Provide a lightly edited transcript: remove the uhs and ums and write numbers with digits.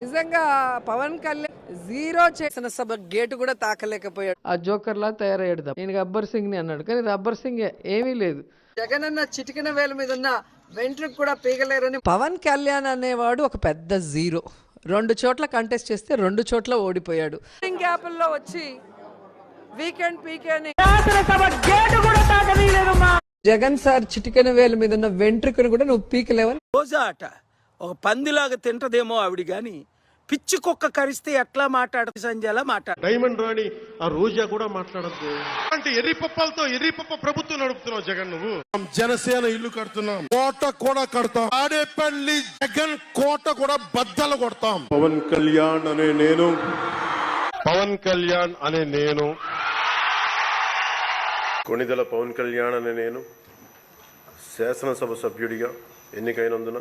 నిజంగా పవన్ కళ్యాణ్ జీరో చేసిన సభ గేటు కూడా తాకలేకపోయాడు. ఆ జోకర్ లా తయారయ్యాడు. నేను గబ్బర్ సింగ్ ని అన్నాడు, కానీ గబ్బర్ సింగ్ ఏమీ లేదు. జగనన్న చిటికిన వేల మీద ఉన్న వెంట్రుకు కూడా పీగలేరని పవన్ కళ్యాణ్ అనేవాడు ఒక పెద్ద జీరో. 2 చోట్ల కంటెస్ట్ చేస్తే 2 చోట్ల ఓడిపోయాడు. గ్యాప్ల్లో వచ్చి వీకెండ్ పీకేని జగన్ సార్ చిటికెన వేల మీద ఉన్న వెంట్రుకను కూడా నువ్వు పీకలేవని. రోజా అట ఒక పందిలాగా తింటదేమో ఆవిడ గాని పిచ్చి కుక్క కరిస్తే ఎట్లా మాట్లాడదు సంజయలా మాట్లాడు. డైమండ్ రాణి ఆ రోజా కూడా మాట్లాడద్దు అంటే ఎర్రి పప్పలతో ఎర్రి పప్ప ప్రభుత్వం నడుపుతున్నావు జగన్. నువ్వు జనసేన ఇల్లు కడుతున్నాం, కోట కూడా కడతాం, ఆడేపల్లి జగన్ కోట కూడా బద్దలు కొడతాం. పవన్ కళ్యాణ్ అనే నేను కొణిదెల పవన్ కళ్యాణ్ అనే నేను శాసనసభ సభ్యుడిగా ఎన్నికైనందున